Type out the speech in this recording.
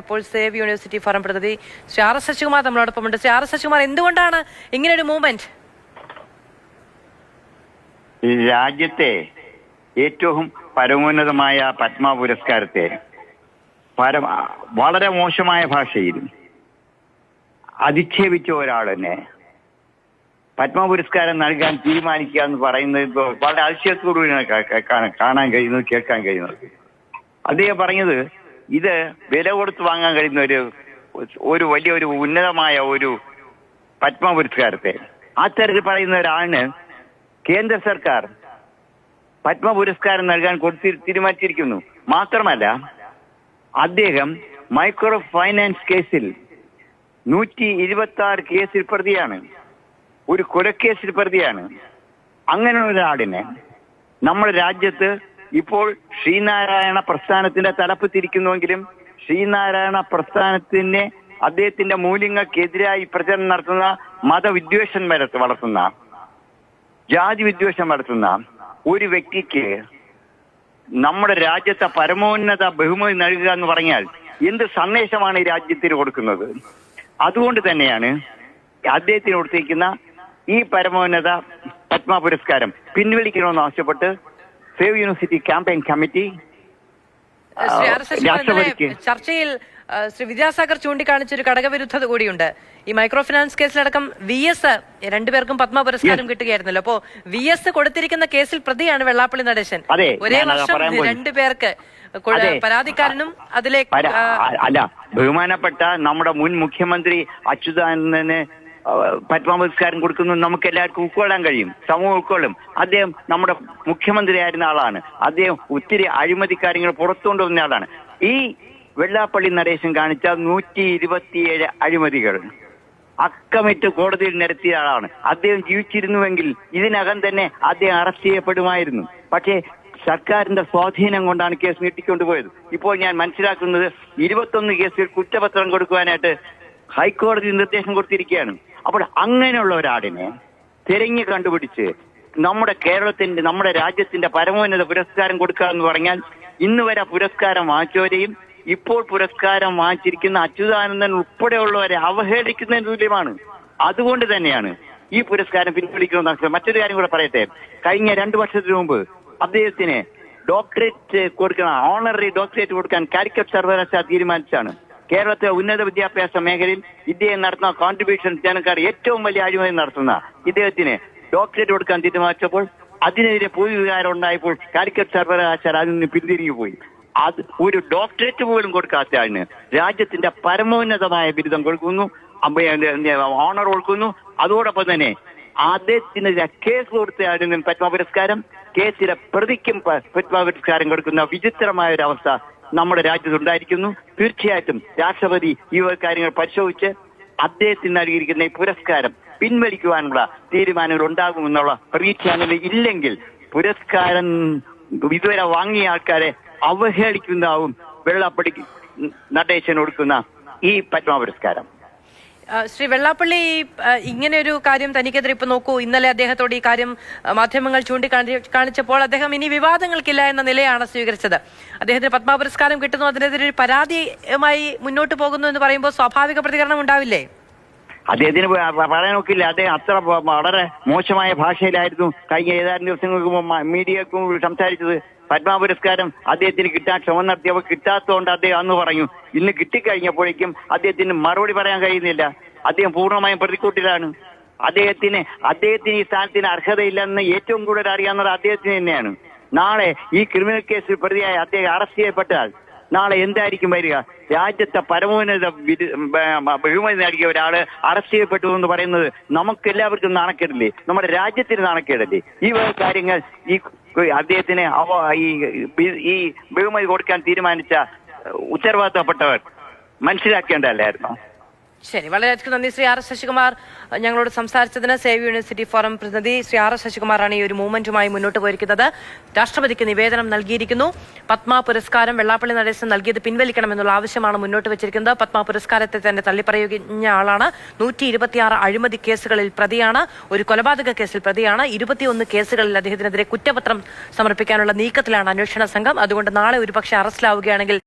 ഇപ്പോൾ save university forum പ്രതിനിധി Shri R S Sasikumar നമ്മളോടൊപ്പമുണ്ട്. ശ്രീ ആർ എസ് ശശികുമാർ, എന്തുകൊണ്ടാണ് ഇങ്ങനൊരു മൂവ്മെന്റ്? രാജ്യത്തെ ഏറ്റവും പരമോന്നതമായ പത്മ പുരസ്കാരത്തെ വളരെ മോശമായ ഭാഷയിൽ അധിക്ഷേപിച്ച ഒരാളിനെ പത്മ പുരസ്കാരം നൽകാൻ തീരുമാനിക്കുക എന്ന് പറയുന്നത് ഇപ്പോൾ വളരെ അതിശയത്തോടുകൂടിയാണ് കാണാൻ കഴിയുന്നത്, കേൾക്കാൻ കഴിയുന്നത്. അദ്ദേഹം പറഞ്ഞത് ഇത് വില കൊടുത്ത് വാങ്ങാൻ കഴിയുന്ന ഒരു വലിയൊരു ഉന്നതമായ ഒരു പത്മ പുരസ്കാരത്തെ അത്തരത്തിൽ പറയുന്ന ഒരാളിന് കേന്ദ്ര സർക്കാർ പത്മ പുരസ്കാരം നൽകാൻ തീരുമാനിച്ചിരിക്കുന്നു. മാത്രമല്ല, അദ്ദേഹം മൈക്രോ ഫൈനാൻസ് കേസിൽ 126 കേസിൽ പ്രതിയാണ്, ഒരു കൊലക്കേസിൽ പ്രതിയാണ്. അങ്ങനെ ഒരാളിനെ നമ്മുടെ രാജ്യത്ത് ഇപ്പോൾ ശ്രീനാരായണ പ്രസ്ഥാനത്തിന്റെ തലപ്പത്തിരിക്കുന്നുവെങ്കിലും ശ്രീനാരായണ പ്രസ്ഥാനത്തിന് അദ്ദേഹത്തിന്റെ മൂല്യങ്ങൾക്കെതിരായി പ്രചരണം നടത്തുന്ന മതവിദ്വേഷം വളർത്തുന്ന ജാതി വിദ്വേഷം വളർത്തുന്ന ഒരു വ്യക്തിക്ക് നമ്മുടെ രാജ്യത്തെ പരമോന്നത ബഹുമതി നൽകുക എന്ന് പറഞ്ഞാൽ എന്ത് സന്ദേശമാണ് ഈ രാജ്യത്തിന് കൊടുക്കുന്നത്? അതുകൊണ്ട് തന്നെയാണ് അദ്ദേഹത്തിന് കൊടുത്തിരിക്കുന്ന ഈ പരമോന്നത പത്മ പുരസ്കാരം പിൻവലിക്കണമെന്ന് ആവശ്യപ്പെട്ട് സേവ് യൂണിവേഴ്സിറ്റി ക്യാമ്പയിൻ കമ്മിറ്റി രാഷ്ട്രപതിക്ക് ചർച്ചയിൽ ശ്രീ വിദ്യാസാഗർ ചൂണ്ടിക്കാണിച്ചൊരു ഘടകവിരുദ്ധത കൂടിയുണ്ട്. ഈ മൈക്രോ ഫിനാൻസ് കേസിലടക്കം VS രണ്ടുപേർക്കും പത്മ പുരസ്കാരം കിട്ടുകയായിരുന്നല്ലോ. അപ്പോ VS കൊടുത്തിരിക്കുന്ന കേസിൽ പ്രതിയാണ് വെള്ളാപ്പള്ളി നടേശൻ. ഒരേ വർഷം രണ്ടുപേർക്ക് പരാതിക്കാരനും അതിലേക്ക് അല്ല, ബഹുമാനപ്പെട്ട നമ്മുടെ മുൻ മുഖ്യമന്ത്രി അച്യുതാനന്ദന് പത്മ പുരസ്കാരം കൊടുക്കുന്നത് നമുക്ക് എല്ലാവർക്കും ഉൾക്കൊള്ളാൻ കഴിയും, സമൂഹം ഉൾക്കൊള്ളും. അദ്ദേഹം നമ്മുടെ മുഖ്യമന്ത്രി ആയിരുന്ന ആളാണ്. അദ്ദേഹം ഒത്തിരി അഴിമതി കാര്യങ്ങൾ പുറത്തുകൊണ്ടുവന്ന ആളാണ്. ഈ വെള്ളാപ്പള്ളി നടേശൻ കാണിച്ച 127 അഴിമതികൾ അക്കമിട്ട് കോടതിയിൽ നിരത്തിയ ആളാണ്. അദ്ദേഹം ജീവിച്ചിരുന്നുവെങ്കിൽ ഇതിനകം തന്നെ അദ്ദേഹം അറസ്റ്റ് ചെയ്യപ്പെടുമായിരുന്നു. പക്ഷേ സർക്കാരിന്റെ സ്വാധീനം കൊണ്ടാണ് കേസ് നീട്ടിക്കൊണ്ടുപോയത്. ഇപ്പോൾ ഞാൻ മനസ്സിലാക്കുന്നത് 21 കേസിൽ കുറ്റപത്രം കൊടുക്കുവാനായിട്ട് ഹൈക്കോടതി നിർദ്ദേശം കൊടുത്തിരിക്കുകയാണ്. അപ്പോൾ അങ്ങനെയുള്ള ഒരാളിനെ തിരഞ്ഞു കണ്ടുപിടിച്ച് നമ്മുടെ രാജ്യത്തിന്റെ പരമോന്നത പുരസ്കാരം കൊടുക്കുക എന്ന് പറഞ്ഞാൽ ഇന്ന് വരെ പുരസ്കാരം വാങ്ങിച്ചവരെയും ഇപ്പോൾ പുരസ്കാരം വാങ്ങിച്ചിരിക്കുന്ന അച്യുതാനന്ദൻ ഉൾപ്പെടെയുള്ളവരെ അവഹേളിക്കുന്നതിന് തുല്യമാണ്. അതുകൊണ്ട് തന്നെയാണ് ഈ പുരസ്കാരം പിൻവലിക്കണമെന്ന്. മറ്റൊരു കാര്യം കൂടെ പറയട്ടെ. കഴിഞ്ഞ 2 വർഷത്തിന് മുമ്പ് അദ്ദേഹത്തിന് ഡോക്ടറേറ്റ് കൊടുക്കണം, ഓണററി ഡോക്ടറേറ്റ് കൊടുക്കാൻ കാലിക്കറ്റ് സർവകലാശാല തീരുമാനിച്ചാണ്. കേരളത്തിലെ ഉന്നത വിദ്യാഭ്യാസ മേഖലയിൽ ഇദ്ദേഹം നടത്തുന്ന കോൺട്രിബ്യൂഷൻ ജനക്കാർ ഏറ്റവും വലിയ അഴിമതി നടത്തുന്ന ഇദ്ദേഹത്തിന് ഡോക്ടറേറ്റ് കൊടുക്കാൻ തീരുമാനിച്ചപ്പോൾ അതിനെതിരെ പൊതുവികാരം ഉണ്ടായപ്പോൾ കാലിക്കറ്റ് സർവകലാശാല അതിൽ നിന്ന് പിന്തിരിഞ്ഞു പോയി. അത് ഒരു ഡോക്ടറേറ്റ് പോലും കൊടുക്കാത്ത ആളിന് രാജ്യത്തിന്റെ പരമോന്നതമായ ബിരുദം കൊടുക്കുന്നു, ഓണർ കൊടുക്കുന്നു. അതോടൊപ്പം തന്നെ അദ്ദേഹത്തിനെതിരെ കേസ് കൊടുത്തയാളിനും പത്മ പുരസ്കാരം, കേസിലെ പ്രതിക്കും പത്മ പുരസ്കാരം കൊടുക്കുന്ന വിചിത്രമായ ഒരു അവസ്ഥ നമ്മുടെ രാജ്യത്തുണ്ടായിരിക്കുന്നു. തീർച്ചയായിട്ടും രാഷ്ട്രപതി ഈ കാര്യങ്ങൾ പരിശോധിച്ച് അദ്ദേഹത്തിന് നൽകിയിരിക്കുന്ന ഈ പുരസ്കാരം പിൻവലിക്കുവാനുള്ള തീരുമാനങ്ങൾ ഉണ്ടാകുമെന്നുള്ള പ്രതീക്ഷയാണ്. ഇല്ലെങ്കിൽ പുരസ്കാരം ഇതുവരെ വാങ്ങിയ ആൾക്കാരെ അവഹേളിക്കുന്നതാവും വെള്ളാപ്പള്ളി നടേശൻ കൊടുക്കുന്ന ഈ പത്മ പുരസ്കാരം. ശ്രീ വെള്ളാപ്പള്ളി, ഇങ്ങനെ ഒരു കാര്യം തനിക്കെതിരെ ഇപ്പൊ നോക്കൂ, ഇന്നലെ അദ്ദേഹത്തോട് ഈ കാര്യം മാധ്യമങ്ങൾ ചൂണ്ടിക്കാണിച്ചപ്പോൾ അദ്ദേഹം ഇനി വിവാദങ്ങൾക്കില്ല എന്ന നിലയാണ് സ്വീകരിച്ചത്. അദ്ദേഹത്തിന് പത്മ പുരസ്കാരം കിട്ടുന്നു, അതിനെതിരെ ഒരു പരാതിയുമായി മുന്നോട്ട് പോകുന്നു എന്ന് പറയുമ്പോൾ സ്വാഭാവിക പ്രതികരണം ഉണ്ടാവില്ലേ? അദ്ദേഹത്തിന് പറയാൻ നോക്കില്ല. അദ്ദേഹം അത്ര വളരെ മോശമായ ഭാഷയിലായിരുന്നു കഴിഞ്ഞ ഏതാനും ദിവസങ്ങൾക്ക് മുമ്പ് മീഡിയക്കും സംസാരിച്ചത്. പത്മ പുരസ്കാരം അദ്ദേഹത്തിന് കിട്ടാൻ ശ്രമം നടത്തിയപ്പോൾ കിട്ടാത്തതുകൊണ്ട് അദ്ദേഹം അന്ന് പറഞ്ഞു. ഇന്ന് കിട്ടിക്കഴിഞ്ഞപ്പോഴേക്കും അദ്ദേഹത്തിന് മറുപടി പറയാൻ കഴിയുന്നില്ല. അദ്ദേഹം പൂർണ്ണമായും പ്രതിക്കൂട്ടിലാണ്. അദ്ദേഹത്തിന് ഈ സ്ഥാനത്തിന് അർഹതയില്ലെന്ന് ഏറ്റവും കൂടുതൽ അറിയാവുന്നത് അദ്ദേഹത്തിന് തന്നെയാണ്. നാളെ ഈ ക്രിമിനൽ കേസിൽ പ്രതിയായി അദ്ദേഹം അറസ്റ്റ് ചെയ്യപ്പെട്ടാൽ നാളെ എന്തായിരിക്കും വരിക? രാജ്യത്തെ പരമോന്നത ബഹുമതി നൽകിയ ഒരാള് അറസ്റ്റ് ചെയ്യപ്പെട്ടു എന്ന് പറയുന്നത് നമുക്ക് എല്ലാവർക്കും നാണക്കേടല്ലേ? നമ്മുടെ രാജ്യത്തിന് നാണക്കേടല്ലേ? ഈ കാര്യങ്ങൾ അദ്ദേഹത്തിന് ഈ ബഹുമതി കൊടുക്കാൻ തീരുമാനിച്ച ഉത്തരവാദിത്തപ്പെട്ടവർ മനസ്സിലാക്കേണ്ടതല്ലായിരുന്നോ? ശരി, വളരെയധികം നന്ദി ശ്രീ ആർ എസ് ശശികുമാർ ഞങ്ങളോട് സംസാരിച്ചതിന്. സേവ് യൂണിവേഴ്സിറ്റി ഫോറം പ്രതിനിധി ശ്രീ ആർ എസ് ശശികുമാറാണ് ഈ ഒരു മൂവ്മെന്റുമായി മുന്നോട്ട് പോയിരിക്കുന്നത്. രാഷ്ട്രപതിക്ക് നിവേദനം നൽകിയിരിക്കുന്നു. പത്മ പുരസ്കാരം വെള്ളാപ്പള്ളി നടേശൻ നൽകിയത് പിൻവലിക്കണമെന്നുള്ള ആവശ്യമാണ് മുന്നോട്ട് വെച്ചിരിക്കുന്നത്. പത്മ പുരസ്കാരത്തെ തന്നെ തള്ളിപ്പറയുന്ന ആളാണ്. 126 അഴിമതി കേസുകളിൽ പ്രതിയാണ്, ഒരു കൊലപാതക കേസിൽ പ്രതിയാണ്. 21 കേസുകളിൽ അദ്ദേഹത്തിനെതിരെ കുറ്റപത്രം സമർപ്പിക്കാനുള്ള നീക്കത്തിലാണ് അന്വേഷണ സംഘം. അതുകൊണ്ട് നാളെ ഒരുപക്ഷെ അറസ്റ്റിലാവുകയാണെങ്കിൽ